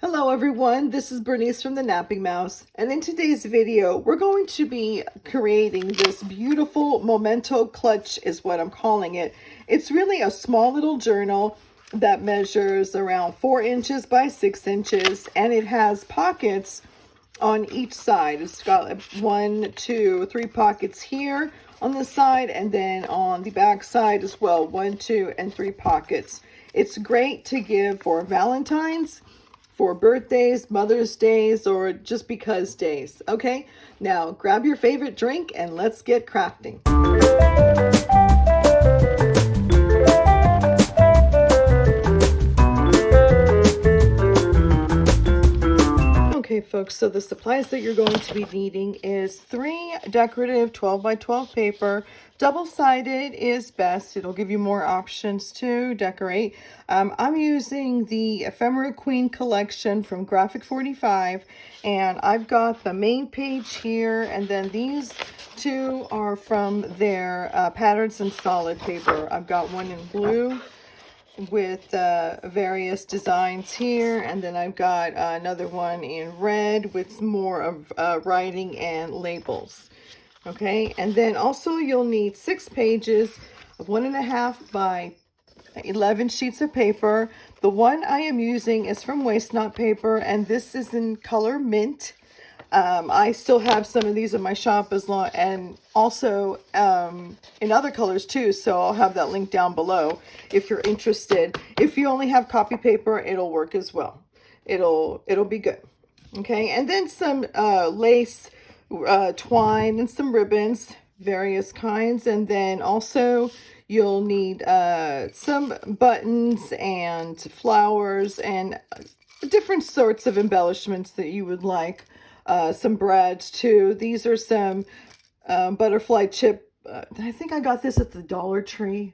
Hello everyone, this is Bernice from the Napping Mouse, and in today's video we're going to be creating this beautiful memento clutch is what I'm calling it. It's really a small little journal that measures around 4 inches by 6 inches, and it has pockets on each side. It's got 1, 2, 3 pockets here on the side, and then on the back side as well, 1, 2, and 3 pockets. It's great to give for Valentine's, for birthdays, Mother's Days, or just because days. Okay, now grab your favorite drink and let's get crafting. Okay folks, so the supplies that you're going to be needing is 3 decorative 12 by 12 paper. Double-sided is best. It'll give you more options to decorate. I'm using the Ephemera Queen collection from Graphic 45, and I've got the main page here, and then these two are from their patterns in solid paper. I've got one in blue with various designs here, and then I've got another one in red with more of writing and labels. Okay, and then also you'll need 6 pages of 1.5 by 11 sheets of paper. The one I am using is from Waste Not Paper, and this is in color mint. I still have some of these in my shop and also in other colors too, so I'll have that link down below if you're interested. If you only have copy paper, it'll work as well. It'll be good. Okay, and then some lace, twine, and some ribbons, various kinds, and then also you'll need some buttons and flowers and different sorts of embellishments that you would like. Some brads too. These are some butterfly chip. I think I got this at the Dollar Tree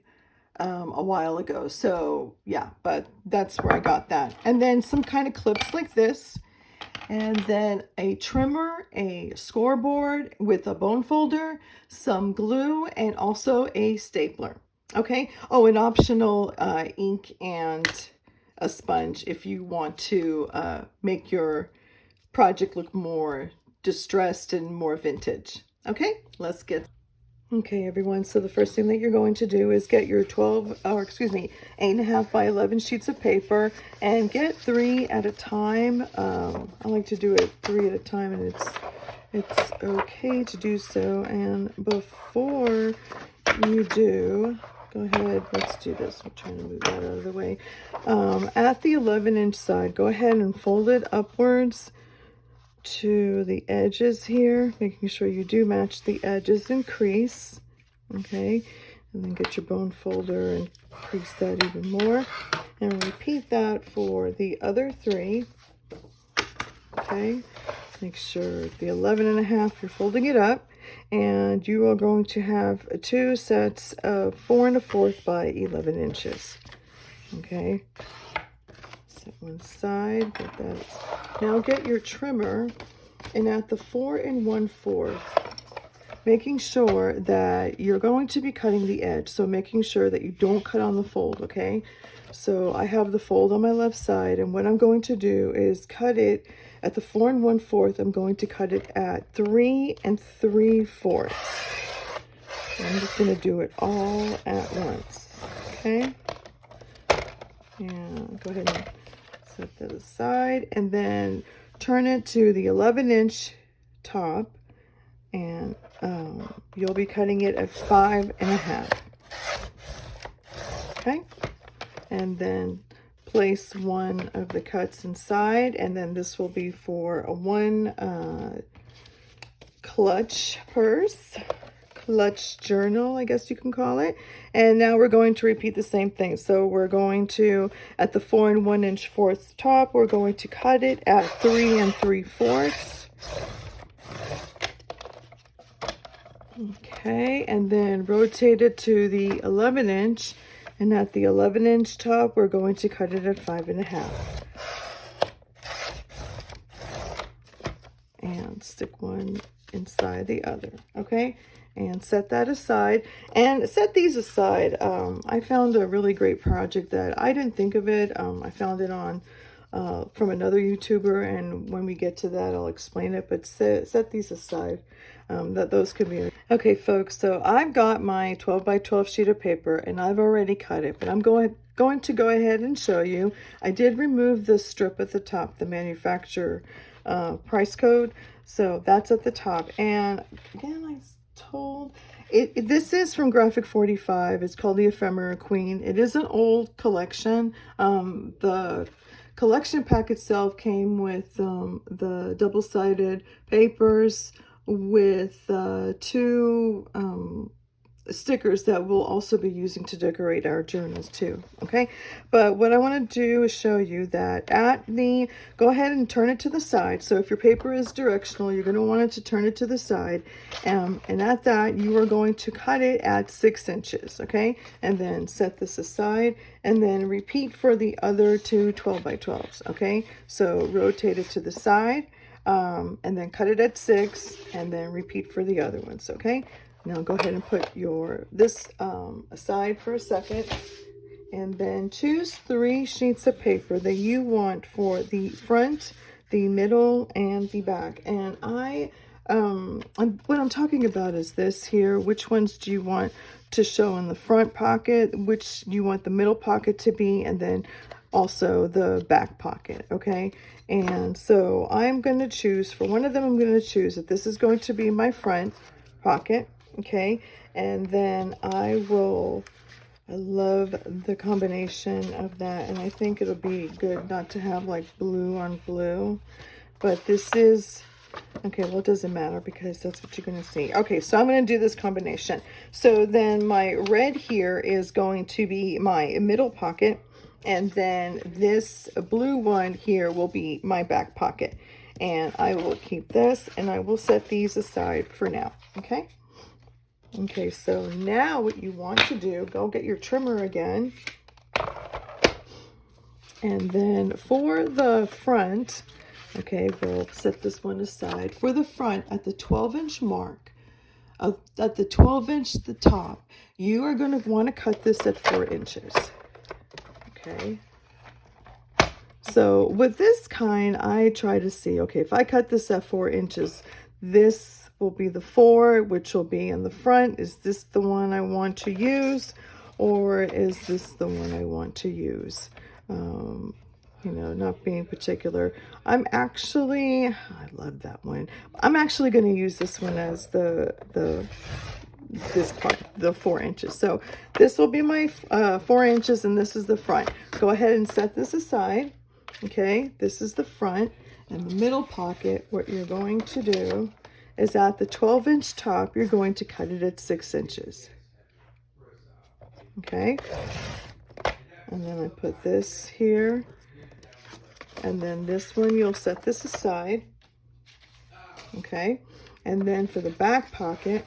a while ago. So yeah, but that's where I got that. And then some kind of clips like this. And then a trimmer, a scoreboard with a bone folder, some glue, and also a stapler. Okay. Oh, an optional ink and a sponge if you want to make your project look more distressed and more vintage. Okay, let's get. Okay, everyone, so the first thing that you're going to do is get your 8.5 by 11 sheets of paper and get 3 at a time. I like to do it 3 at a time, and it's okay to do so. And before you do, go ahead, let's do this. I'm trying to move that out of the way. At the 11-inch side, go ahead and fold it upwards to the edges here, making sure you do match the edges and crease. Okay, and then get your bone folder and crease that even more, and repeat that for the other 3. Okay, make sure the 11.5 you're folding it up, and you are going to have 2 sets of 4 1/4 by 11 inches. Okay, set one side, get that. Now get your trimmer, and at the 4 1/4, making sure that you're going to be cutting the edge, so making sure that you don't cut on the fold. Okay, so I have the fold on my left side, and what I'm going to do is cut it at the 4 1/4. I'm going to cut it at 3 3/4. I'm just going to do it all at once. Okay, and go ahead and set that aside, and then turn it to the 11-inch top, and you'll be cutting it at 5 1/2. Okay, and then place one of the cuts inside, and then this will be for a one clutch purse. Clutch journal, I guess you can call it. And now we're going to repeat the same thing. So we're going to, at the 4 1/4 top, we're going to cut it at 3 3/4. Okay, and then rotate it to the 11-inch, and at the 11-inch top, we're going to cut it at 5 1/2. And stick one inside the other. Okay, and set that aside, and set these aside. I found a really great project that I didn't think of it. I found it on from another YouTuber, and when we get to that, I'll explain it, but set these aside. That those could be. Okay, folks, so I've got my 12 by 12 sheet of paper, and I've already cut it, but I'm going to go ahead and show you. I did remove this strip at the top, the manufacturer price code, so that's at the top. And again, I told this is from Graphic 45. It's called the Ephemera Queen. It is an old collection. The collection pack itself came with the double-sided papers with two stickers that we'll also be using to decorate our journals too. Okay, but what I want to do is show you that go ahead and turn it to the side. So if your paper is directional, you're going to want it to turn it to the side, and at that you are going to cut it at 6 inches. Okay, and then set this aside, and then repeat for the other two 12 by 12s. Okay, so rotate it to the side, and then cut it at 6, and then repeat for the other ones. Okay, now go ahead and put this aside for a second, and then choose 3 sheets of paper that you want for the front, the middle, and the back. And what I'm talking about is this here. Which ones do you want to show in the front pocket? Which do you want the middle pocket to be? And then also the back pocket. Okay, and so I'm going to choose for one of them. I'm going to choose that this is going to be my front pocket. Okay, and then I love the combination of that, and I think it'll be good not to have like blue on blue, but this is okay. Well, it doesn't matter because that's what you're going to see. Okay, so I'm going to do this combination. So then my red here is going to be my middle pocket, and then this blue one here will be my back pocket, and I will keep this, and I will set these aside for now. Okay. Okay, so now what you want to do, go get your trimmer again. And then for the front, okay, we'll set this one aside. For the front, at the 12-inch mark, at the 12-inch, the top, you are going to want to cut this at 4 inches. Okay. So with this kind, I try to see, okay, if I cut this at 4 inches, this will be the 4, which will be in the front. Is this the one I want to use, or is this the one I want to use? You know, not being particular. I love that one. I'm actually going to use this one as this part, the 4 inches. So this will be my 4 inches, and this is the front. Go ahead and set this aside. Okay, this is the front, and the middle pocket, what you're going to do is at the 12-inch top, you're going to cut it at 6 inches. Okay, and then I put this here, and then this one, you'll set this aside. Okay, and then for the back pocket,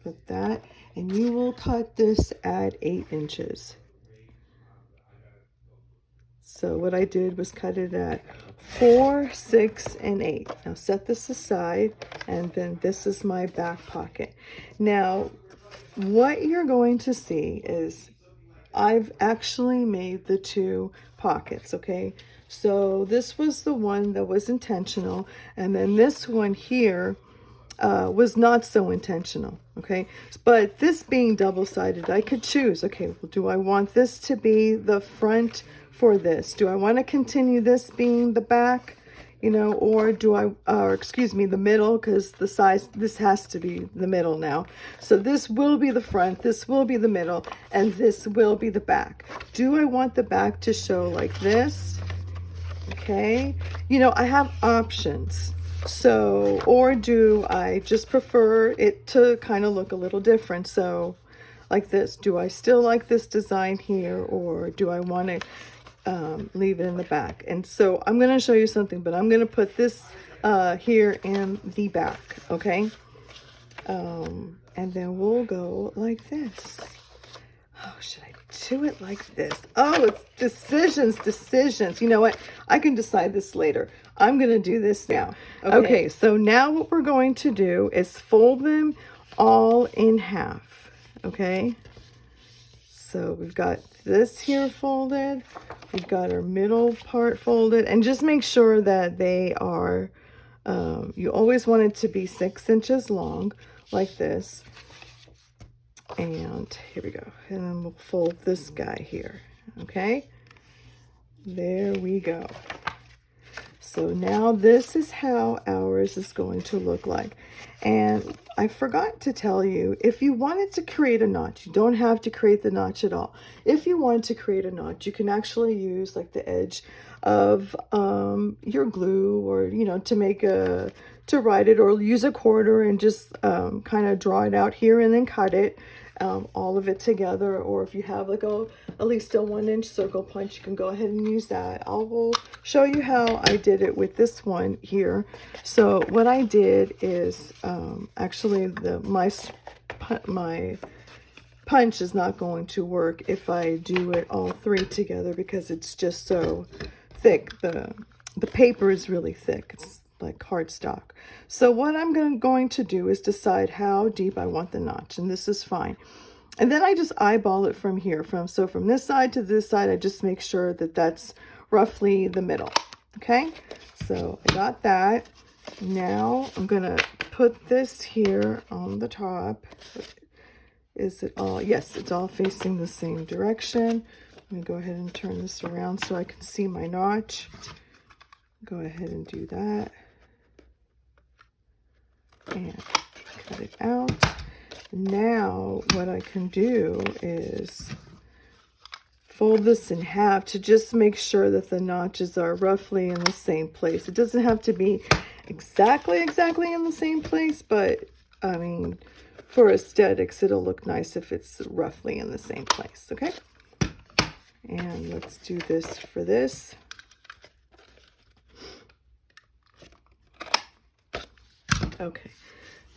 put that, and you will cut this at 8 inches. So what I did was cut it at 4, 6, and 8. Now set this aside, and then this is my back pocket. Now, what you're going to see is I've actually made the 2 pockets, okay? So this was the one that was intentional, and then this one here was not so intentional, okay? But this being double-sided, I could choose, okay, well, do I want this to be the front for this? Do I want to continue this being the back, you know, or excuse me, the middle, because the size, this has to be the middle now. So this will be the front, this will be the middle, and this will be the back. Do I want the back to show like this? Okay, you know, I have options. So, or do I just prefer it to kind of look a little different? So like this, do I still like this design here, or do I want to leave it in the back? And so I'm going to show you something, but I'm going to put this here in the back. Okay, and then we'll go like this. Oh, should I do it like this? Oh, it's decisions. You know what? I can decide this later. I'm going to do this now. Okay, so now what we're going to do is fold them all in half. Okay, So we've got this here folded, we've got our middle part folded, and just make sure that they are, you always want it to be 6 inches long, like this. And here we go. And then we'll fold this guy here, okay? There we go. So now this is how ours is going to look like. And I forgot to tell you, if you wanted to create a notch, you don't have to create the notch at all. If you want to create a notch, you can actually use like the edge of your glue, or, you know, to make a, to write it, or use a quarter and just kind of draw it out here and then cut it. All of it together, or if you have like at least a 1-inch circle punch, you can go ahead and use that. I will show you how I did it with this one here. So what I did is actually my punch is not going to work if I do it all 3 together, because it's just so thick. The paper is really thick. It's like cardstock. So what I'm going to do is decide how deep I want the notch, and this is fine. And then I just eyeball it from here, from this side to this side. I just make sure that that's roughly the middle. Okay, so I got that. Now I'm gonna put this here on the top. Is it all? Yes, it's all facing the same direction. Let me go ahead and turn this around so I can see my notch. Go ahead and do that. And cut it out. Now what I can do is fold this in half to just make sure that the notches are roughly in the same place. It doesn't have to be exactly in the same place, but I mean, for aesthetics, it'll look nice if it's roughly in the same place. Okay, and let's do this for this. Okay,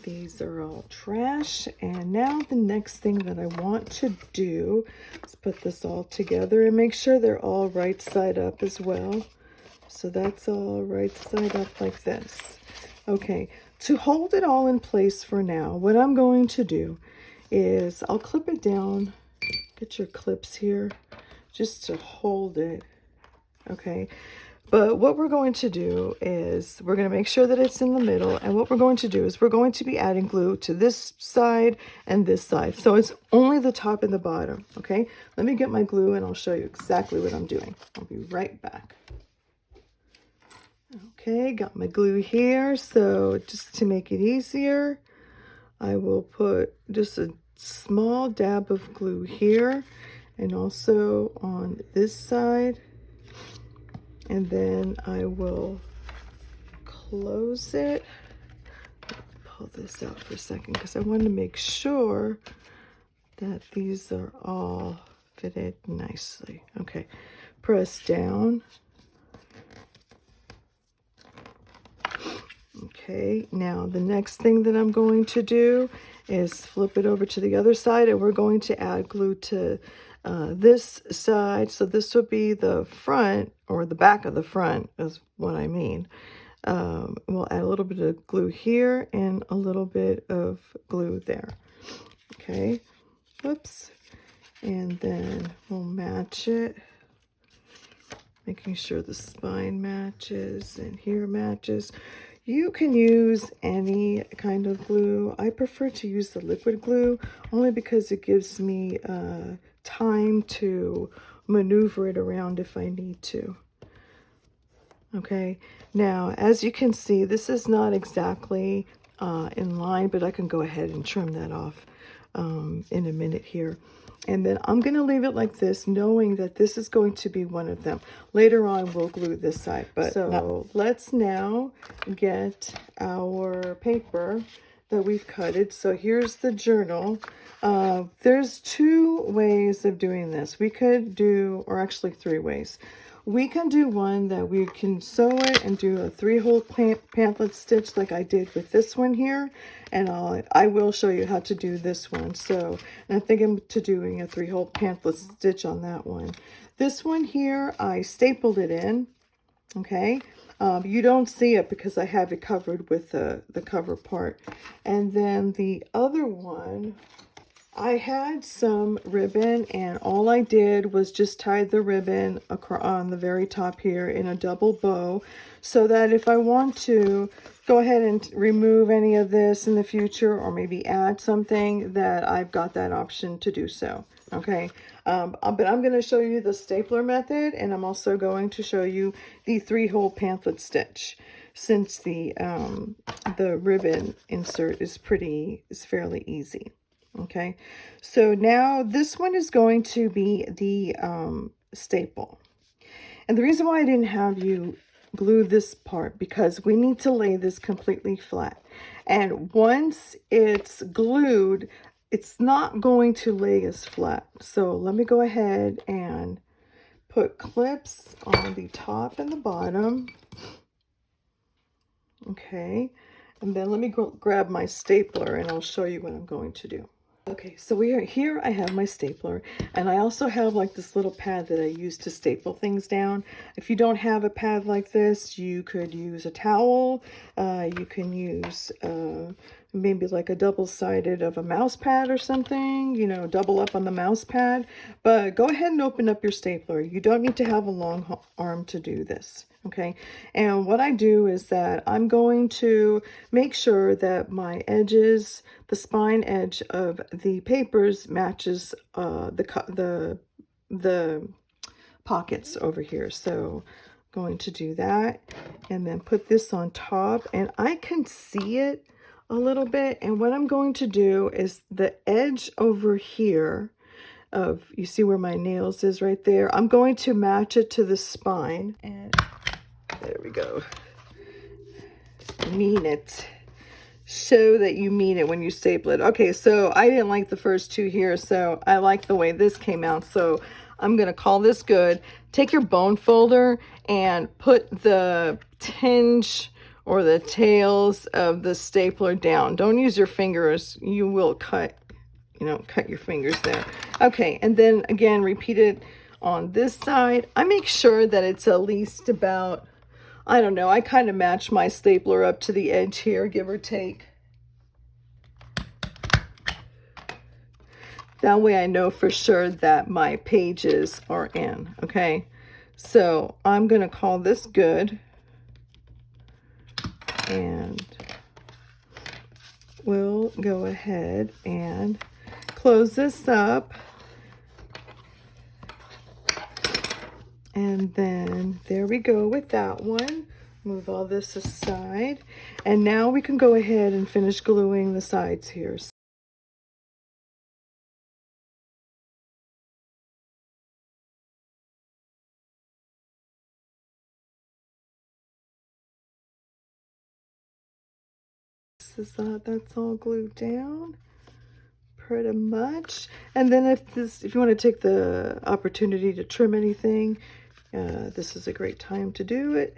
these are all trash. And now the next thing that I want to do is put this all together and make sure they're all right side up as well. So that's all right side up like this. Okay, to hold it all in place for now, what I'm going to do is I'll clip it down. Get your clips here just to hold it. Okay. But what we're going to do is we're going to make sure that it's in the middle. And what we're going to do is we're going to be adding glue to this side and this side. So it's only the top and the bottom. Okay, let me get my glue and I'll show you exactly what I'm doing. I'll be right back. Okay, got my glue here. So just to make it easier, I will put just a small dab of glue here and also on this side. And then I will close it. Pull this out for a second because I want to make sure that these are all fitted nicely. Okay, press down. Okay, now the next thing that I'm going to do is flip it over to the other side, and we're going to add glue to this side. So this would be the front, or the back of the front is what I mean. We'll add a little bit of glue here and a little bit of glue there. Okay, whoops. And then we'll match it, making sure the spine matches and here matches. You can use any kind of glue. I prefer to use the liquid glue only because it gives me time to maneuver it around if I need to. Okay, now as you can see, this is not exactly in line, but I can go ahead and trim that off in a minute here. And then I'm going to leave it like this, knowing that this is going to be one of them. Later on, we'll glue this side. But so let's now get our paper that we've cutted. So here's the journal. There's 2 ways of doing this. We could do, or actually 3 ways. We can do one that we can sew it and do a 3-hole pamphlet stitch like I did with this one here. And I will show you how to do this one. So and I'm thinking to doing a 3-hole pamphlet stitch on that one. This one here, I stapled it in. Okay. You don't see it because I have it covered with the cover part. And then the other one, I had some ribbon, and all I did was just tie the ribbon on the very top here in a double bow, so that if I want to go ahead and remove any of this in the future, or maybe add something, that I've got that option to do so. Okay, but I'm going to show you the stapler method, and I'm also going to show you the 3-hole pamphlet stitch, since the ribbon insert is fairly easy. Okay, so now this one is going to be the staple. And the reason why I didn't have you glue this part, because we need to lay this completely flat. And once it's glued, it's not going to lay as flat. So let me go ahead and put clips on the top and the bottom. Okay, and then let me grab my stapler and I'll show you what I'm going to do. Okay, so we are here. I have my stapler, and I also have like this little pad that I use to staple things down. If you don't have a pad like this, you could use a towel. You can use maybe like a double-sided of a mouse pad or something, you know, double up on the mouse pad. But go ahead and open up your stapler. You don't need to have a long arm to do this. Okay, and what I do is that I'm going to make sure that my edges, the spine edge of the papers matches the pockets over here. So I'm going to do that, and then put this on top, and I can see it a little bit. And what I'm going to do is the edge over here of, you see where my nails is right there, I'm going to match it to the spine, and there we go. Mean it. Show that you mean it when you staple it. Okay, so I didn't like the first two here, so I like the way this came out. So I'm going to call this good. Take your bone folder and put the tinge or the tails of the stapler down. Don't use your fingers. You will cut, you know, cut your fingers there. Okay, and then again, repeat it on this side. I make sure that it's at least about, I don't know, I kind of match my stapler up to the edge here, give or take. That way I know for sure that my pages are in, okay? So I'm going to call this good. And we'll go ahead and close this up. And then there we go with that one. Move all this aside. And now we can go ahead and finish gluing the sides here. That's all glued down pretty much. And then if you want to take the opportunity to trim anything, this is a great time to do it.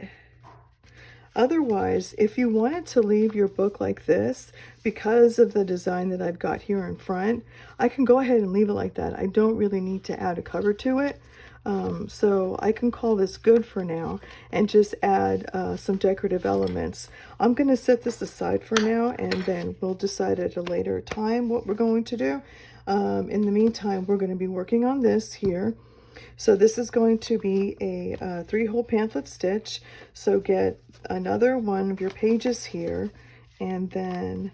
Otherwise, if you wanted to leave your book like this, because of the design that I've got here in front, I can go ahead and leave it like that. I don't really need to add a cover to it. So I can call this good for now and just add some decorative elements. I'm going to set this aside for now, and then we'll decide at a later time what we're going to do. In the meantime, we're going to be working on this here. So this is going to be a 3-hole pamphlet stitch. So get another one of your pages here, and then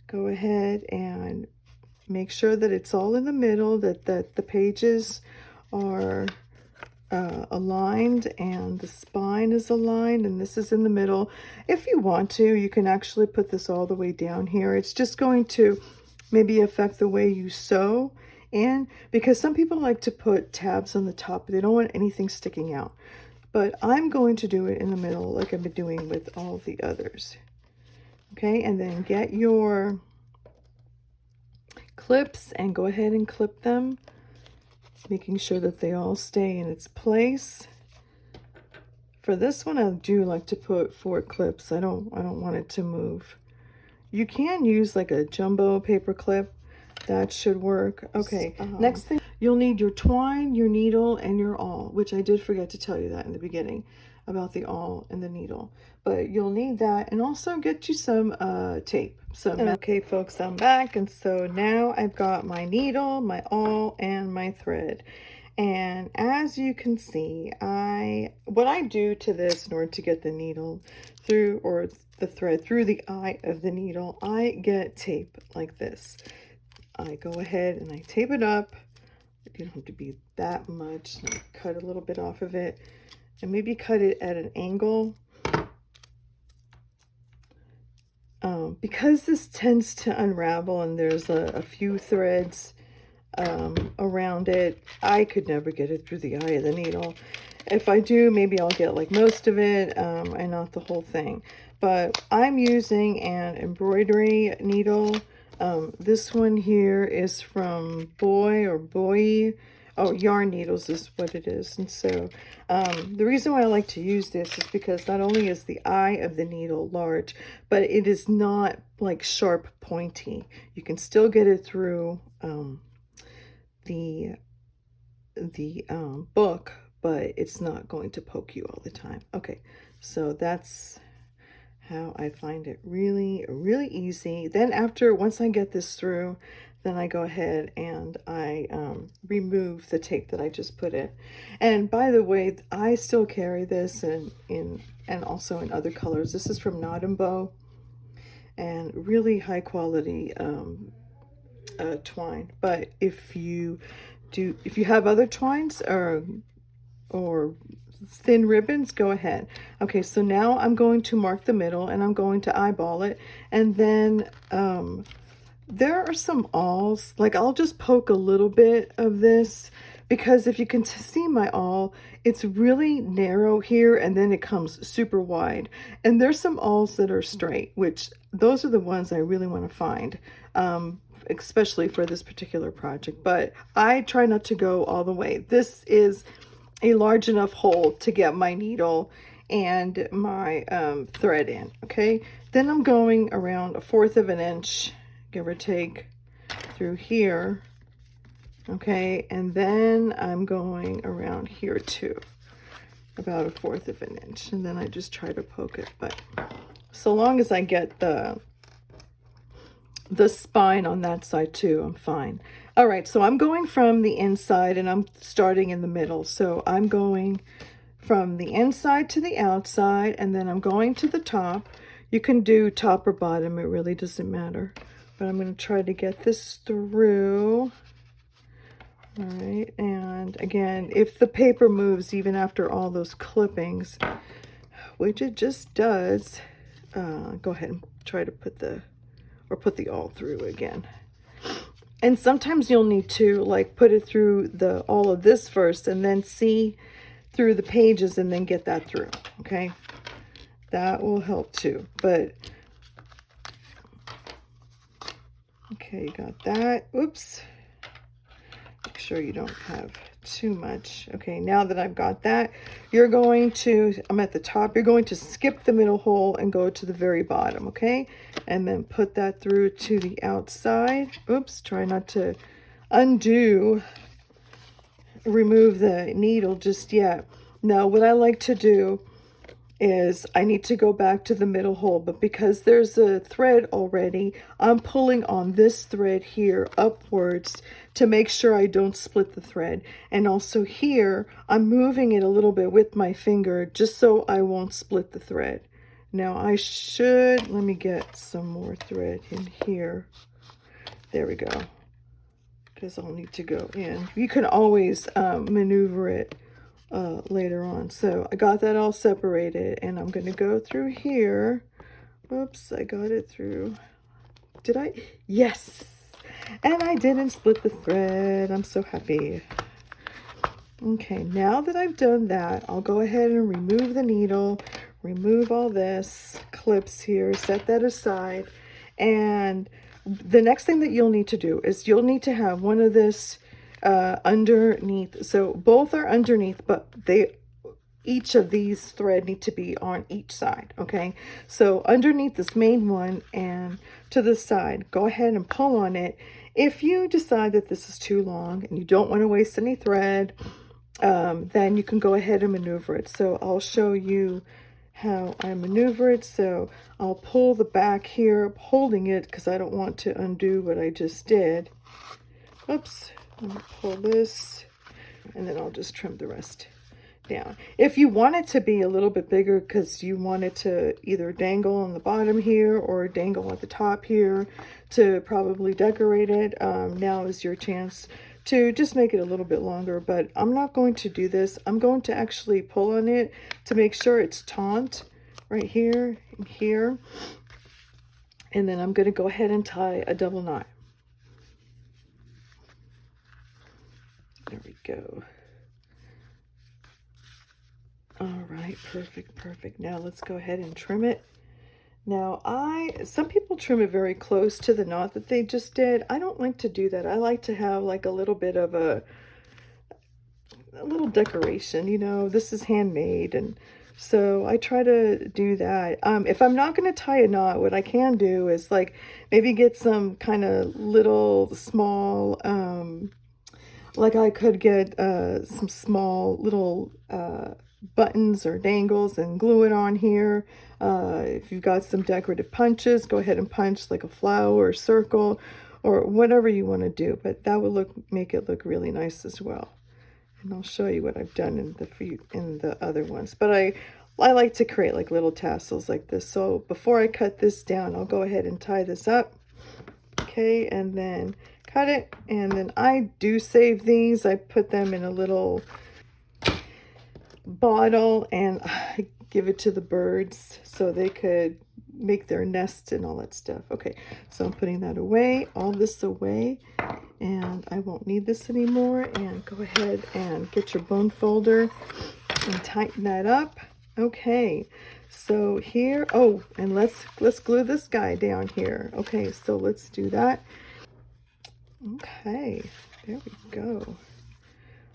go ahead and make sure that it's all in the middle, that the pages are aligned and the spine is aligned, and this is in the middle. If you want to, you can actually put this all the way down here. It's just going to maybe affect the way you sew in, because some people like to put tabs on the top, but they don't want anything sticking out. But I'm going to do it in the middle like I've been doing with all the others. Okay, and then get your clips and go ahead and clip them, making sure that they all stay in its place. For this one, I do like to put 4 clips. I don't want it to move. You can use like a jumbo paper clip. That should work. Okay, next thing, you'll need your twine, your needle, and your awl, which I did forget to tell you that in the beginning. about the awl and the needle. But you'll need that, and also get you some tape. So okay folks, I'm back, and so now I've got my needle, my awl, and my thread. And as you can see, what I do to this in order to get the needle through, or the thread through the eye of the needle, I get tape like this. I go ahead and I tape it up. You don't have to be that much. Cut a little bit off of it, and maybe cut it at an angle. Because this tends to unravel and there's a few threads around it, I could never get it through the eye of the needle. If I do, maybe I'll get like most of it and not the whole thing. But I'm using an embroidery needle. This one here is from Boy. Oh, Yarn Needles is what it is. And so the reason why I like to use this is because not only is the eye of the needle large, but it is not like sharp pointy. You can still get it through the book, but it's not going to poke you all the time. Okay, so that's how I find it really easy. Then once I get this through, then I go ahead and I remove the tape that I just put in. And by the way, I still carry this and also in other colors. This is from Knot and Bow, and really high quality twine. But if you have other twines or thin ribbons, go ahead. Okay, so now I'm going to mark the middle and I'm going to eyeball it, and then there are some awls, like I'll just poke a little bit of this, because if you can see my awl, it's really narrow here and then it comes super wide. And there's some awls that are straight, which those are the ones I really want to find, especially for this particular project. But I try not to go all the way. This is a large enough hole to get my needle and my thread in. Okay, then I'm going around 1/4 of an inch, give or take, through here. Okay, and then I'm going around here too, about 1/4 of an inch, and then I just try to poke it. But so long as I get the spine on that side too, I'm fine. All right, so I'm going from the inside and I'm starting in the middle. So I'm going from the inside to the outside, and then I'm going to the top. You can do top or bottom, it really doesn't matter. But I'm going to try to get this through. All right, and again, if the paper moves even after all those clippings, which it just does, go ahead and try to put the awl through again. And sometimes you'll need to like put it through all of this first and then see through the pages and then get that through. Okay, that will help too. But okay, you got that. Oops, make sure you don't have too much. Okay, now that I've got that, I'm at the top, you're going to skip the middle hole and go to the very bottom. Okay, and then put that through to the outside. Oops, try not to remove the needle just yet. Now what I like to do is I need to go back to the middle hole, but because there's a thread already, I'm pulling on this thread here upwards to make sure I don't split the thread. And also here, I'm moving it a little bit with my finger just so I won't split the thread. Now let me get some more thread in here. There we go, because I'll need to go in. You can always maneuver it later on. So I got that all separated, and I'm going to go through here. Oops, I got it through. Did I? Yes, and I didn't split the thread. I'm so happy. Okay, now that I've done that, I'll go ahead and remove the needle, remove all this clips here, set that aside. And the next thing that you'll need to do is you'll need to have one of this underneath. So both are underneath, but each of these thread need to be on each side. Okay, so underneath this main one and to the side, go ahead and pull on it. If you decide that this is too long and you don't want to waste any thread, then you can go ahead and maneuver it. So I'll show you how I maneuver it. So I'll pull the back here, holding it because I don't want to undo what I just did. Oops, let me pull this, and then I'll just trim the rest down. If you want it to be a little bit bigger because you want it to either dangle on the bottom here or dangle at the top here to probably decorate it, now is your chance to just make it a little bit longer. But I'm not going to do this. I'm going to actually pull on it to make sure it's taut right here and here, and then I'm going to go ahead and tie a double knot. There we go. All right, perfect, perfect. Now let's go ahead and trim it. Now some people trim it very close to the knot that they just did. I don't like to do that. I like to have like a little bit of a little decoration, you know. This is handmade, and so I try to do that. If I'm not going to tie a knot, what I can do is like maybe get some kind of little small, like I could get some small little buttons or dangles and glue it on here. If you've got some decorative punches, go ahead and punch like a flower or circle or whatever you want to do, but that would make it look really nice as well. And I'll show you what I've done in the other ones. But I like to create like little tassels like this. So before I cut this down, I'll go ahead and tie this up. Okay, and then cut it. And then I do save these. I put them in a little bottle and I give it to the birds so they could make their nests and all that stuff. Okay, so I'm putting that away, all this away, and I won't need this anymore. And go ahead and get your bone folder and tighten that up. Okay, so here, oh, and let's glue this guy down here. Okay, so let's do that. Okay, there we go.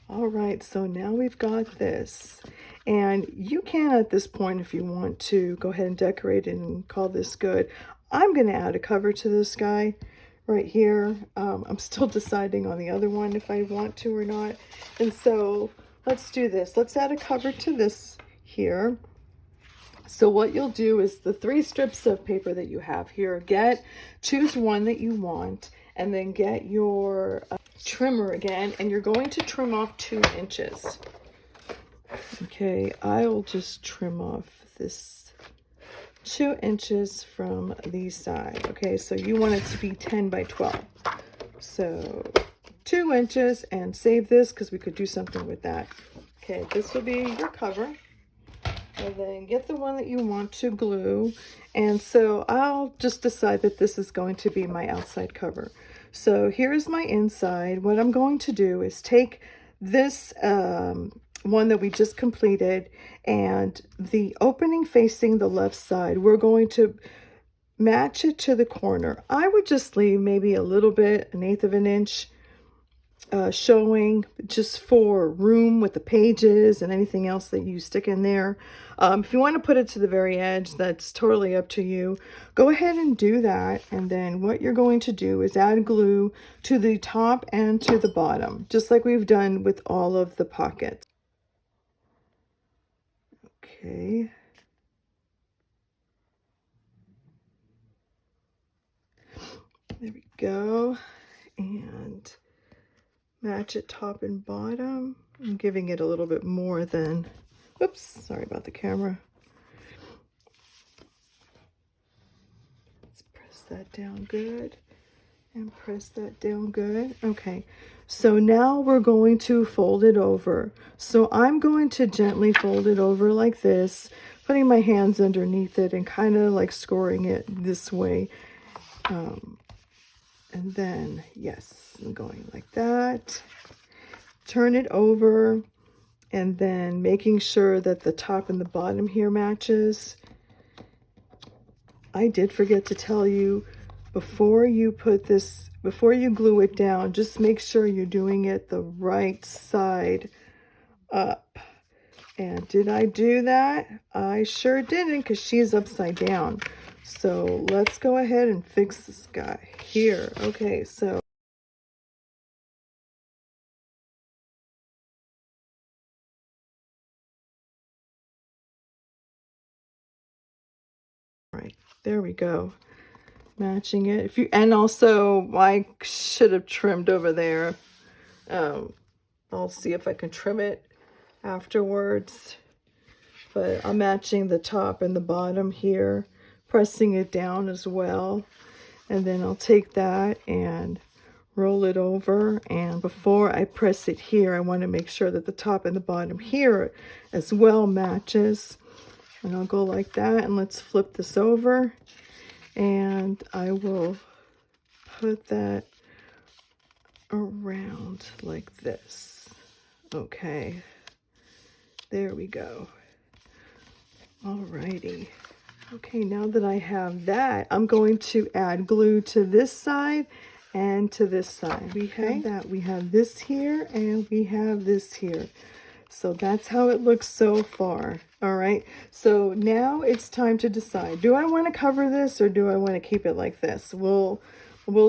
All right, so now we've got this, and you can at this point, if you want to, go ahead and decorate it and call this good. I'm going to add a cover to this guy right here. I'm still deciding on the other one if I want to or not, and so let's do this. Let's add a cover to this here. So what you'll do is the 3 strips of paper that you have here, choose one that you want, and then get your trimmer again, and you're going to trim off 2 inches. Okay, I'll just trim off this 2 inches from the side. Okay, so you want it to be 10 by 12. So 2 inches, and save this because we could do something with that. Okay, this will be your cover. And then get the one that you want to glue. And so I'll just decide that this is going to be my outside cover. So here's my inside. What I'm going to do is take this one that we just completed, and the opening facing the left side, we're going to match it to the corner. I would just leave maybe a little bit, 1/8 of an inch, showing just for room with the pages and anything else that you stick in there. If you want to put it to the very edge, that's totally up to you. Go ahead and do that, and then what you're going to do is add glue to the top and to the bottom, just like we've done with all of the pockets. Okay. There we go. And match it top and bottom. I'm giving it a little bit more than, oops, sorry about the camera. Let's press that down good and press that down good. Okay, so now we're going to fold it over. So I'm going to gently fold it over like this, putting my hands underneath it and kind of like scoring it this way. And then, yes, I'm going like that. Turn it over, and then making sure that the top and the bottom here matches. I did forget to tell you, before you glue it down, just make sure you're doing it the right side up. And did I do that? I sure didn't, because she's upside down. So let's go ahead and fix this guy here. Okay, so All right, there we go. Matching it. If you, and also I should have trimmed over there. I'll see if I can trim it afterwards. But I'm matching the top and the bottom here, pressing it down as well. And then I'll take that and roll it over. And before I press it here, I want to make sure that the top and the bottom here as well matches. And I'll go like that, and let's flip this over. And I will put that around like this. Okay, there we go. Alrighty. Okay, now that I have that, I'm going to add glue to this side and to this side. We have that. We have this here and we have this here. So that's how it looks so far. All right. So now it's time to decide. Do I want to cover this or do I want to keep it like this? We'll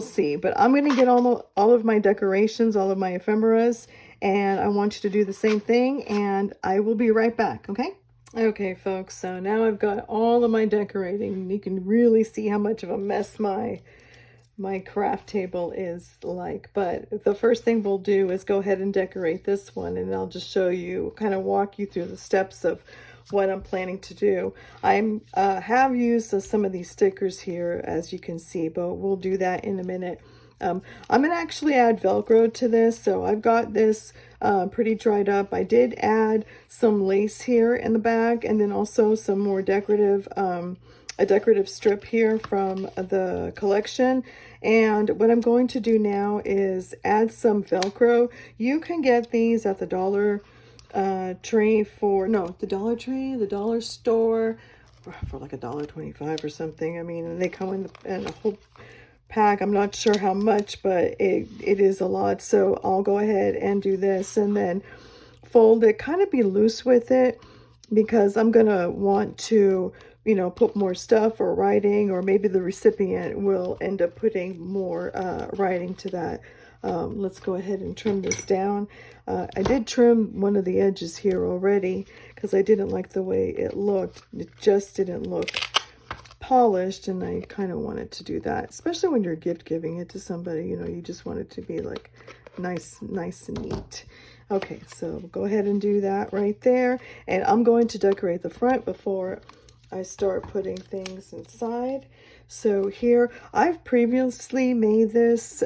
see. But I'm going to get all of my decorations, all of my ephemeras, and I want you to do the same thing, and I will be right back. Okay. Okay, folks, so now I've got all of my decorating. You can really see how much of a mess my craft table is like. But the first thing we'll do is go ahead and decorate this one, and I'll just show you, kind of walk you through the steps of what I'm planning to do. I have used some of these stickers here, as you can see, but we'll do that in a minute. I'm going to actually add Velcro to this, so I've got this pretty dried up. I did add some lace here in the back, and then also some more decorative, a decorative strip here from the collection. And what I'm going to do now is add some Velcro. You can get these at the Dollar Tree for, no, the Dollar Tree, the dollar store for like $1.25 or something. I mean, they come in a whole pack. I'm not sure how much, but it is a lot. So I'll go ahead and do this and then fold it, kind of be loose with it, because I'm gonna want to, you know, put more stuff or writing, or maybe the recipient will end up putting more writing to that. Let's go ahead and trim this down. I did trim one of the edges here already because I didn't like the way it looked. It just didn't look polished, and I kind of wanted to do that, especially when you're gift giving it to somebody. You know, you just want it to be like nice and neat. Okay, so go ahead and do that right there, and I'm going to decorate the front before I start putting things inside. So here, I've previously made this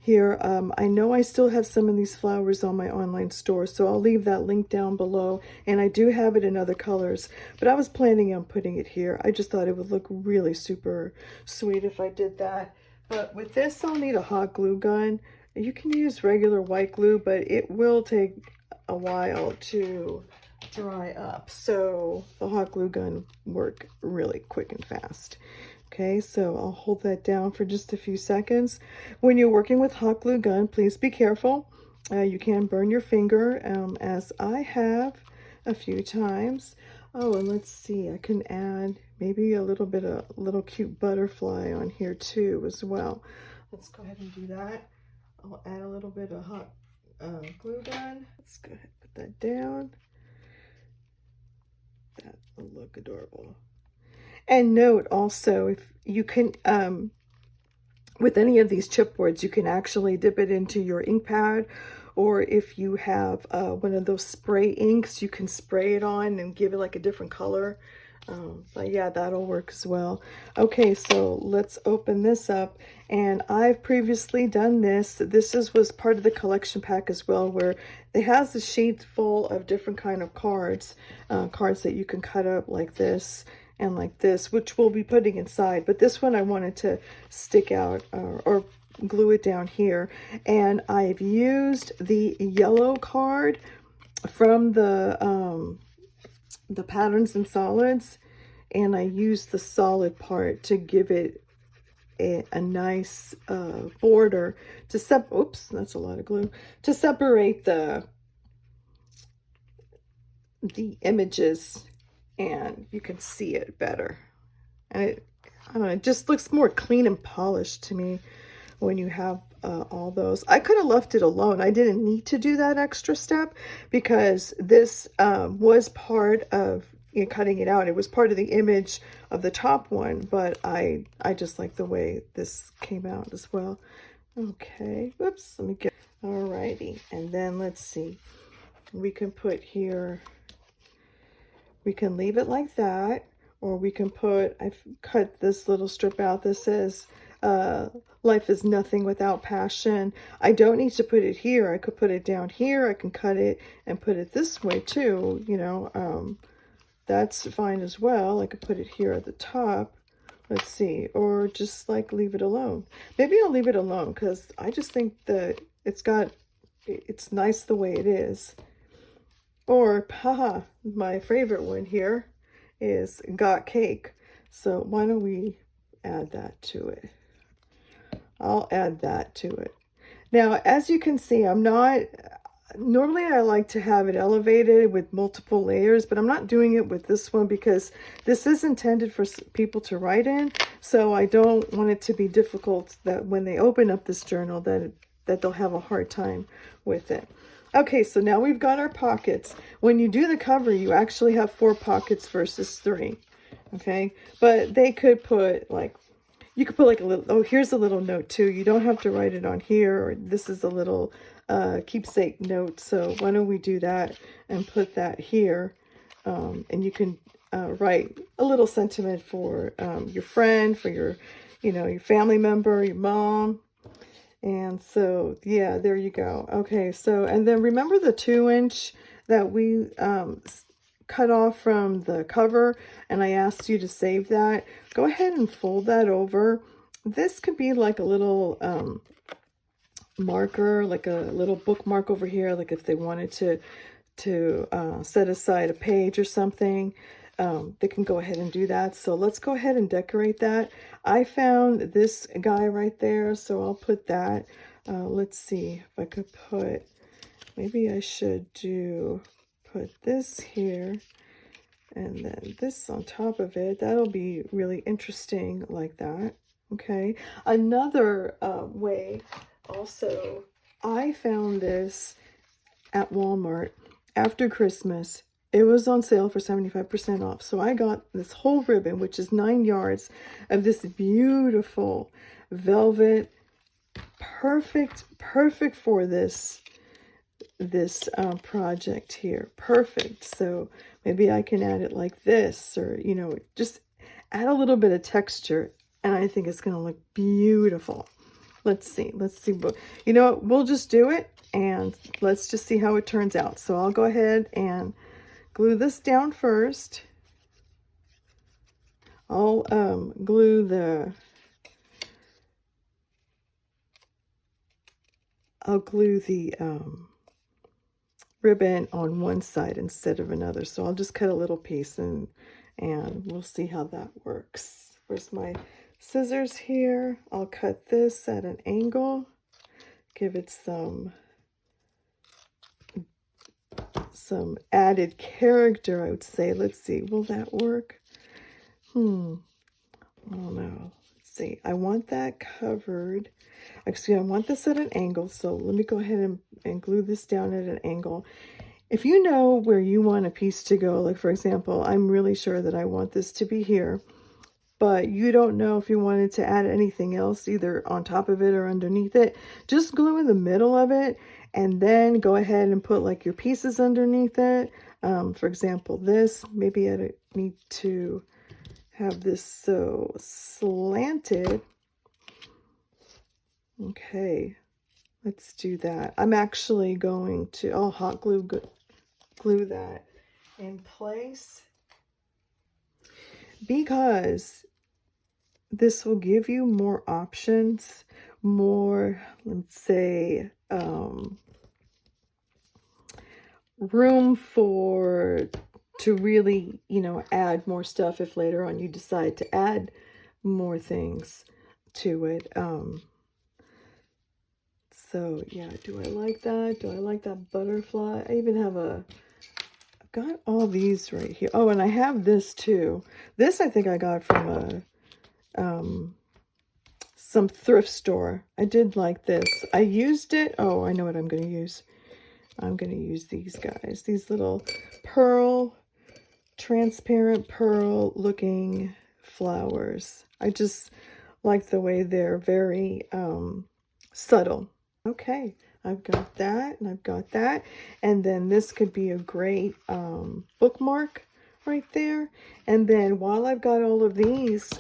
here. I know I still have some of these flowers on my online store, so I'll leave that link down below, and I do have it in other colors, but I was planning on putting it here. I just thought it would look really super sweet if I did that. But with this, I'll need a hot glue gun. You can use regular white glue, but it will take a while to dry up, so the hot glue gun work really quick and fast. Okay, so I'll hold that down for just a few seconds. When you're working with hot glue gun, please be careful. You can burn your finger, as I have a few times. Oh, and let's see, I can add maybe a little bit of little cute butterfly on here too as well. Let's go ahead and do that. I'll add a little bit of hot glue gun. Let's go ahead and put that down. That will look adorable. And note also, if you can, with any of these chipboards, you can actually dip it into your ink pad, or if you have one of those spray inks, you can spray it on and give it like a different color. But yeah, that'll work as well. Okay, so let's open this up. And I've previously done this. This was part of the collection pack as well, where it has a sheet full of different kind of cards, cards that you can cut up like this and like this, which we'll be putting inside. But this one I wanted to stick out or glue it down here. And I've used the yellow card from the Patterns and Solids, and I used the solid part to give it a nice border to oops, that's a lot of glue, to separate the images, and you can see it better. And I don't know, it just looks more clean and polished to me when you have all those. I could have left it alone. I didn't need to do that extra step because this was part of cutting it out. It was part of the image of the top one, but I just like the way this came out as well. Okay, whoops, let me get, alrighty, and then let's see, we can put here, we can leave it like that, or we can put, I've cut this little strip out that says, life is nothing without passion. I don't need to put it here. I could put it down here. I can cut it and put it this way too, you know, that's fine as well. I could put it here at the top. Let's see, or just like leave it alone. Maybe I'll leave it alone because I just think that it's nice the way it is. Or, haha, my favorite one here is got cake. So why don't we add that to it? I'll add that to it. Now, as you can see, normally I like to have it elevated with multiple layers, but I'm not doing it with this one because this is intended for people to write in. So I don't want it to be difficult that when they open up this journal that they'll have a hard time with it. Okay, so now we've got our pockets. When you do the cover, you actually have 4 pockets versus 3. Okay, but they could put like, you could put like a little, oh, here's a little note too. You don't have to write it on here, or this is a little keepsake note. So why don't we do that and put that here? And you can write a little sentiment for your friend, for your, you know, your family member, your mom. And so, yeah, there you go. Okay, so, and then remember the 2-inch that we cut off from the cover, and I asked you to save that. Go ahead and fold that over. This could be like a little marker, like a little bookmark over here, like if they wanted to set aside a page or something. They can go ahead and do that. So let's go ahead and decorate that. I found this guy right there, so I'll put that. Let's see if I could put, maybe I should put this here and then this on top of it. That'll be really interesting like that. Okay, another way also, I found this at Walmart after Christmas. It was on sale for 75% off. So I got this whole ribbon, which is 9 yards of this beautiful velvet. Perfect for this project here. Perfect. So maybe I can add it like this, or, you know, just add a little bit of texture, and I think it's going to look beautiful. Let's see. You know what? We'll just do it, and let's just see how it turns out. So I'll go ahead and glue this down first. I'll glue the ribbon on one side instead of another. So I'll just cut a little piece, and we'll see how that works. Where's my scissors here? I'll cut this at an angle, give it some added character, I would say. Let's see, will that work? I don't know. Let's see. I want that covered. Actually, I want this at an angle, so let me go ahead and glue this down at an angle. If you know where you want a piece to go, like for example, I'm really sure that I want this to be here, but you don't know if you wanted to add anything else either on top of it or underneath it, just glue in the middle of it and then go ahead and put like your pieces underneath it. For example, this, maybe I need to have this so slanted. Okay, let's do that. I'm actually going to, I'll hot glue that in place because this will give you more options, more, let's say, room to really, you know, add more stuff if later on you decide to add more things to it. So yeah, do I like that? Do I like that butterfly? I even have I've got all these right here. Oh, and I have this too. This I think I got from some thrift store. I did like this. I used it. Oh, I know what I'm going to use. I'm going to use these guys. These little pearl transparent pearl looking flowers. I just like the way they're very subtle. Okay, I've got that and I've got that. And then this could be a great bookmark right there. And then while I've got all of these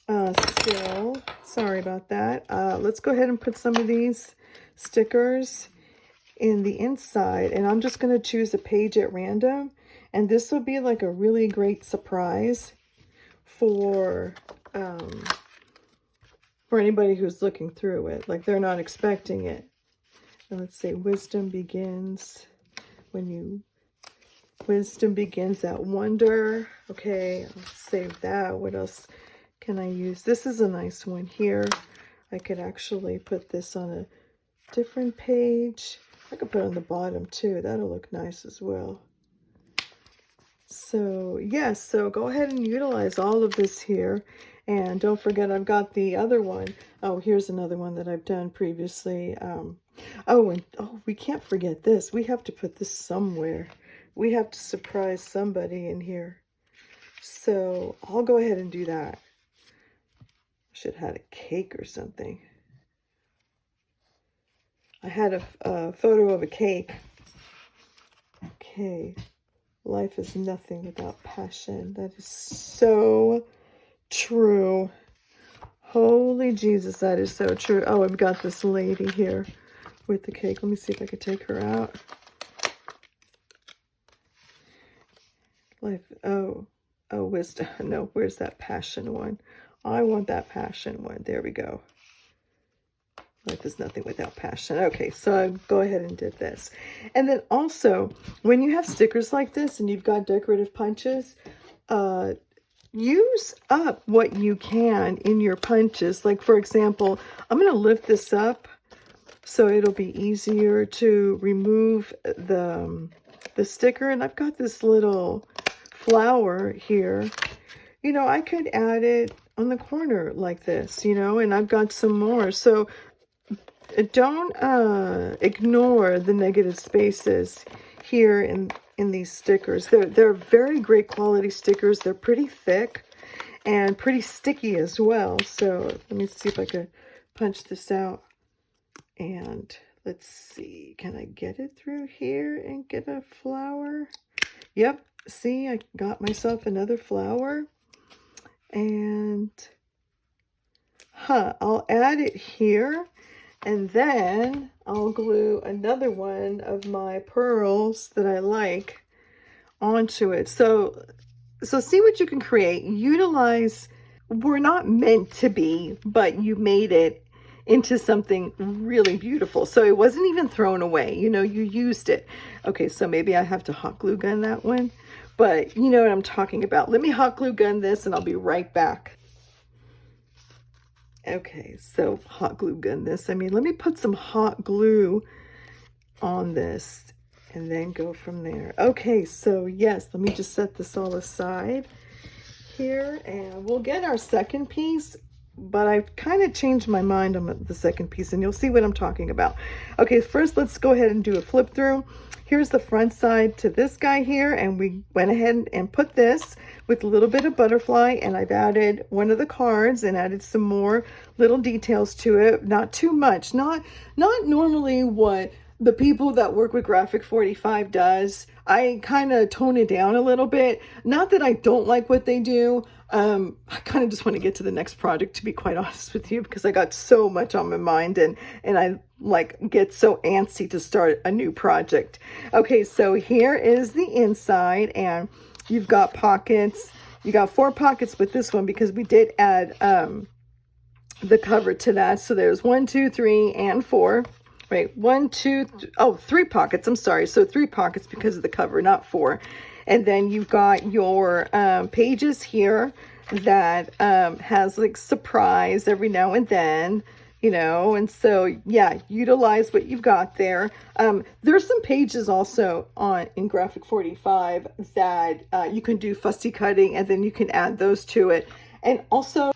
still, sorry about that, let's go ahead and put some of these stickers in the inside. And I'm just going to choose a page at random. And this will be like a really great surprise for anybody who's looking through it. Like they're not expecting it. And let's say wisdom begins at wonder. Okay, I'll save that. What else can I use? This is a nice one here. I could actually put this on a different page. I could put it on the bottom too. That'll look nice as well. So yes, so go ahead and utilize all of this here. And don't forget, I've got the other one. Oh, here's another one that I've done previously. We can't forget this. We have to put this somewhere. We have to surprise somebody in here. So I'll go ahead and do that. Should have had a cake or something. I had a photo of a cake. Okay. Life is nothing without passion. That is so true. Holy Jesus, that is so true. Oh, I've got this lady here with the cake. Let me see if I can take her out. Life, wisdom. No, where's that passion one? I want that passion one. There we go. Life is nothing without passion. Okay, so I go ahead and did this. And then also, when you have stickers like this and you've got decorative punches, use up what you can in your punches. Like, for example, I'm going to lift this up so it'll be easier to remove the sticker. And I've got this little flower here. You know, I could add it on the corner like this, you know, and I've got some more. So don't ignore the negative spaces here in these stickers. They're very great quality stickers. They're pretty thick and pretty sticky as well. So let me see if I could punch this out. And let's see, can I get it through here and get a flower? Yep, see, I got myself another flower. And I'll add it here. And then I'll glue another one of my pearls that I like onto it. So see what you can create. Utilize, we're not meant to be, but you made it into something really beautiful. So it wasn't even thrown away. You know, you used it. Okay, so maybe I have to hot glue gun that one. But you know what I'm talking about. Let me hot glue gun this and I'll be right back. Okay, so hot glue gun this. Let me put some hot glue on this and then go from there. Okay, so yes, let me just set this all aside here and we'll get our second piece, but I've kind of changed my mind on the second piece and you'll see what I'm talking about. Okay, first let's go ahead and do a flip through. Here's the front side to this guy here, and we went ahead and put this with a little bit of butterfly, and I've added one of the cards and added some more little details to it. Not too much, not normally what the people that work with Graphic 45 does. I kind of tone it down a little bit. Not that I don't like what they do. I kind of just want to get to the next project, to be quite honest with you, because I got so much on my mind and I like get so antsy to start a new project. Okay, so here is the inside, and you've got pockets. You got 4 pockets with this one because we did add the cover to that. So there's 1, 2, 3, and 4. Right, 1, 2, 3 pockets. I'm sorry. So 3 pockets because of the cover, not 4. And then you've got your pages here that has like surprise every now and then, you know. And so, yeah, utilize what you've got there. There's some pages also in Graphic 45 that you can do fussy cutting, and then you can add those to it. And also,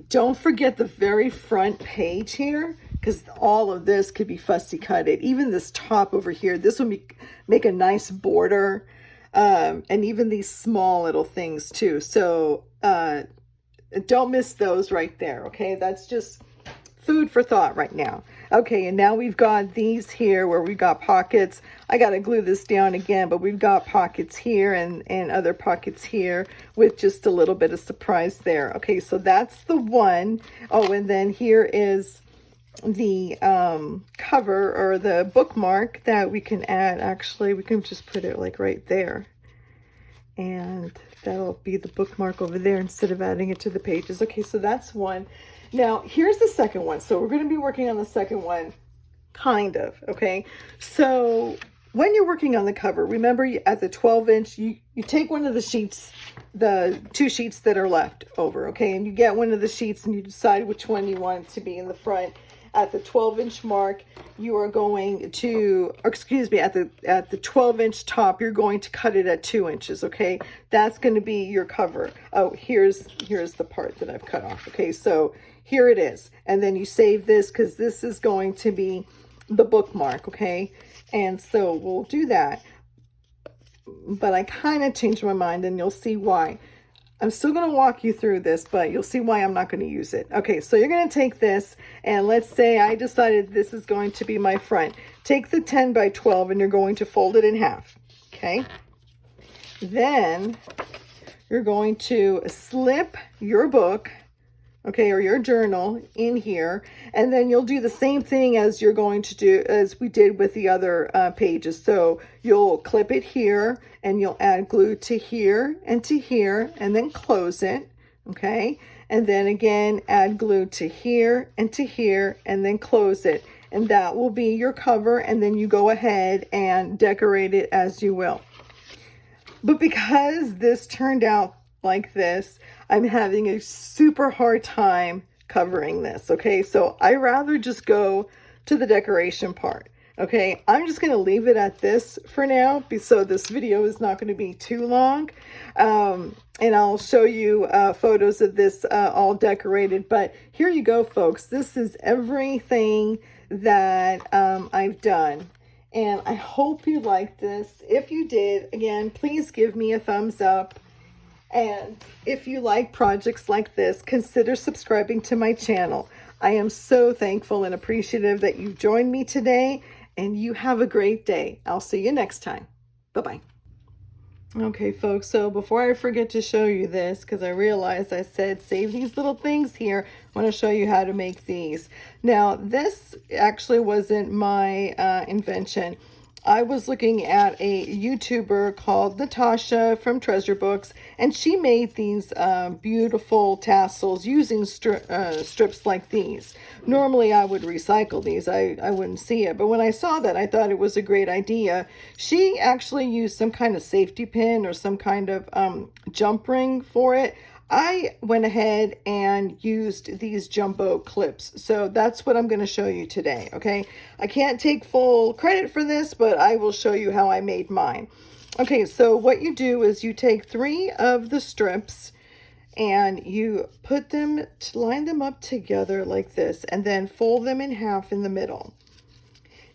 don't forget the very front page here, because all of this could be fussy cutted. Even this top over here, this will make a nice border And even these small little things too. So don't miss those right there. Okay, that's just food for thought right now. Okay, and now we've got these here where we've got pockets. I got to glue this down again, but we've got pockets here and other pockets here with just a little bit of surprise there. Okay, so that's the one. Oh, and then here is the cover or the bookmark that we can add. Actually, we can just put it like right there. And that'll be the bookmark over there instead of adding it to the pages. Okay, so that's one. Now, here's the second one. So we're going to be working on the second one, kind of, okay? So when you're working on the cover, remember at the 12-inch, you take one of the sheets, the 2 sheets that are left over, okay? And you get one of the sheets and you decide which one you want to be in the front. At the 12-inch mark, you are going to, or excuse me, at the 12-inch top, you're going to cut it at 2 inches, okay? That's going to be your cover. Oh, here's the part that I've cut off, okay? So here it is. And then you save this because this is going to be the bookmark, okay? And so we'll do that. But I kind of changed my mind, and you'll see why. I'm still going to walk you through this, but you'll see why I'm not going to use it. Okay, so you're going to take this, and let's say I decided this is going to be my front. Take the 10 by 12, and you're going to fold it in half, okay? Then you're going to slip your book, okay, or your journal in here, and then you'll do the same thing as you're going to do as we did with the other pages. So you'll clip it here, and you'll add glue to here, and then close it, okay? And then again, add glue to here, and then close it. And that will be your cover, and then you go ahead and decorate it as you will. But because this turned out like this, I'm having a super hard time covering this, okay? So I rather just go to the decoration part, okay? I'm just going to leave it at this for now, so this video is not going to be too long. And I'll show you photos of this all decorated. But here you go, folks. This is everything that I've done. And I hope you liked this. If you did, again, please give me a thumbs up. And if you like projects like this, consider subscribing to my channel. I am so thankful and appreciative that you joined me today, and you have a great day. I'll see you next time. Bye-bye. Okay, folks, so before I forget to show you this, because I realized I said save these little things here, I want to show you how to make these. Now, this actually wasn't my invention. I was looking at a YouTuber called Natasha from Treasure Books, and she made these beautiful tassels using strips like these. Normally, I would recycle these. I wouldn't see it, but when I saw that, I thought it was a great idea. She actually used some kind of safety pin or some kind of jump ring for it. I went ahead and used these jumbo clips. So that's what I'm going to show you today, okay? I can't take full credit for this, but I will show you how I made mine. Okay, so what you do is you take 3 of the strips and you put them, line them up together like this, and then fold them in half in the middle.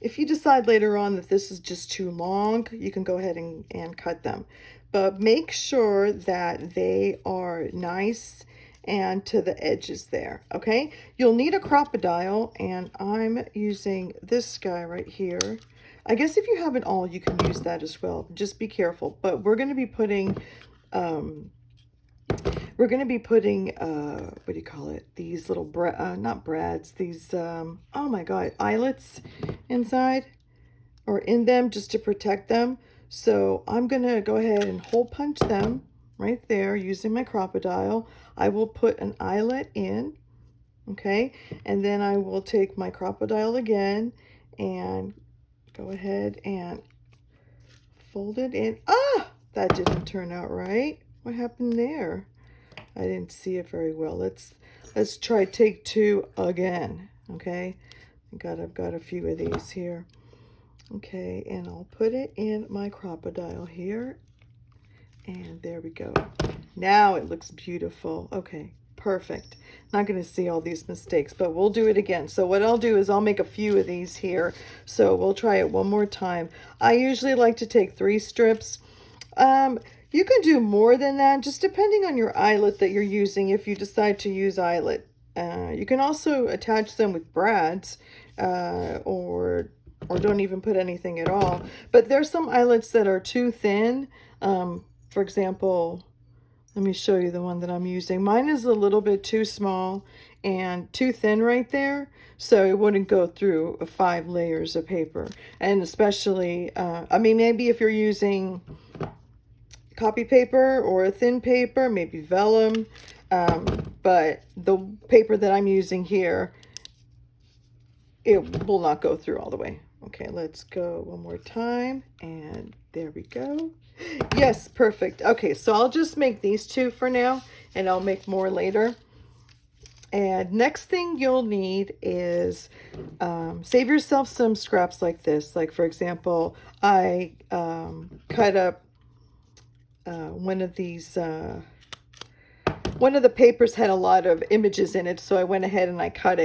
If you decide later on that this is just too long, you can go ahead and cut them. But make sure that they are nice and to the edges there, okay? You'll need a crocodile, and I'm using this guy right here. I guess if you have an awl, you can use that as well. Just be careful. But we're going to be putting, what do you call it? These little, not brads, these, oh my God, eyelets inside or in them just to protect them. So I'm going to go ahead and hole punch them right there using my crocodile. I will put an eyelet in, okay? And then I will take my crocodile again and go ahead and fold it in. Ah, that didn't turn out right. What happened there? I didn't see it very well. Let's try take 2 again, okay? I've got a few of these here. Okay, and I'll put it in my crocodile here. And there we go. Now it looks beautiful. Okay, perfect. Not going to see all these mistakes, but we'll do it again. So what I'll do is I'll make a few of these here. So we'll try it one more time. I usually like to take 3 strips. You can do more than that, just depending on your eyelet that you're using, if you decide to use eyelet. You can also attach them with brads, or don't even put anything at all. But there's some eyelets that are too thin. For example, let me show you the one that I'm using. Mine is a little bit too small and too thin right there, so it wouldn't go through 5 layers of paper. And especially, I mean, maybe if you're using copy paper or a thin paper, maybe vellum, but the paper that I'm using here, it will not go through all the way. Okay, let's go one more time, and there we go. Yes, perfect. Okay, so I'll just make these 2 for now, and I'll make more later. And next thing you'll need is save yourself some scraps like this. Like, for example, I cut up one of these, one of the papers had a lot of images in it, so I went ahead and I cut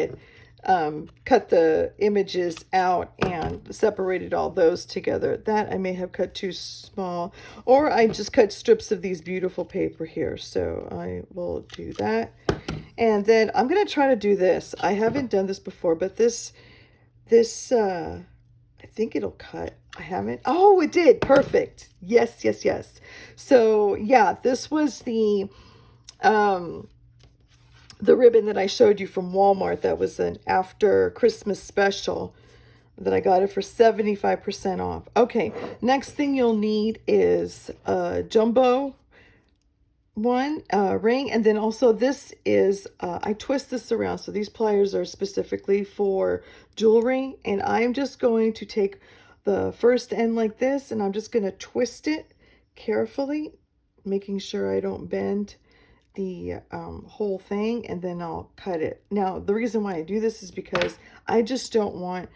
the images out and separated all those together. That I may have cut too small, or I just cut strips of these beautiful paper here, so I will do that. And then I'm gonna try to do this. I haven't done this before, but this I think it'll cut. I haven't. Oh, it did. Perfect. Yes, yes, yes. So yeah, this was the ribbon that I showed you from Walmart. That was an after Christmas special that I got it for 75% off. Okay, next thing you'll need is a jumbo one ring, and then also this is I twist this around, so these pliers are specifically for jewelry, and I'm just going to take the first end like this, and I'm just going to twist it carefully, making sure I don't bend the whole thing, and then I'll cut it. Now the reason why I do this is because I just don't want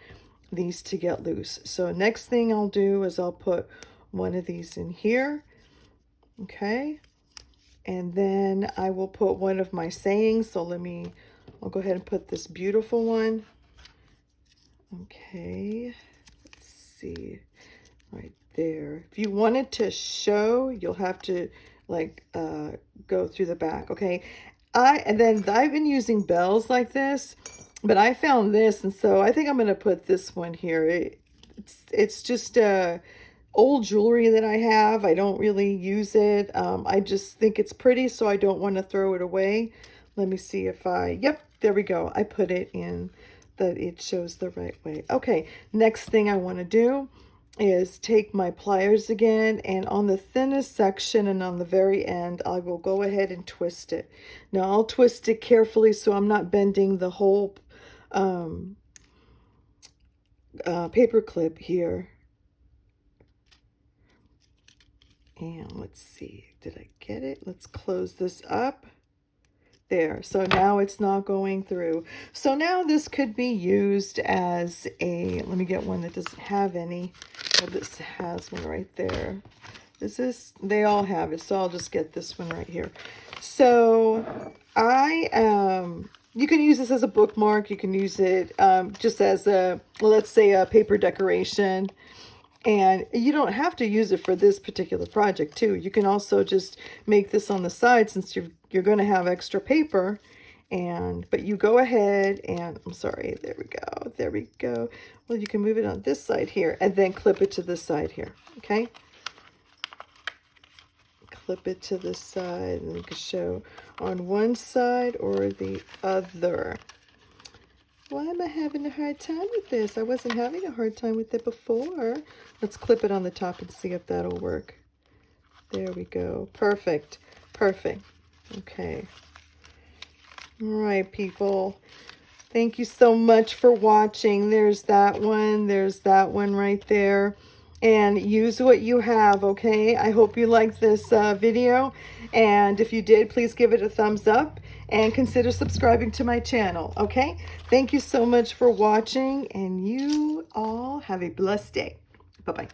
these to get loose. So next thing I'll do is I'll put one of these in here. Okay, and then I will put one of my sayings. So I'll go ahead and put this beautiful one. Okay, let's see, right there. If you wanted to show, you'll have to like go through the back. Okay, and then I've been using bells like this, but I found this, and so I think I'm gonna put this one here. It's just old jewelry that I have. I don't really use it. I just think it's pretty, so I don't want to throw it away. Let me see if yep, there we go. I put it in that it shows the right way. Okay, next thing I want to do is take my pliers again, and on the thinnest section and on the very end, I will go ahead and twist it. Now I'll twist it carefully so I'm not bending the whole paper clip here. And let's see, did I get it? Let's close this up. There, so now it's not going through. So now this could be used as a, let me get one that doesn't have any. Well, this has one right there. They all have it, so I'll just get this one right here. So you can use this as a bookmark. You can use it just as a, let's say, a paper decoration. And you don't have to use it for this particular project too. You can also just make this on the side, since you're going to have extra paper. But you go ahead and, I'm sorry, there we go. Well, you can move it on this side here and then clip it to this side here. Okay, clip it to this side, and you can show on one side or the other. Why am I having a hard time with this? I wasn't having a hard time with it before. Let's clip it on the top and see if that'll work. There we go. Perfect. Perfect. Okay. All right, people. Thank you so much for watching. There's that one. There's that one right there. And use what you have, okay? I hope you liked this video. And if you did, please give it a thumbs up and consider subscribing to my channel, okay? Thank you so much for watching, and you all have a blessed day. Bye-bye.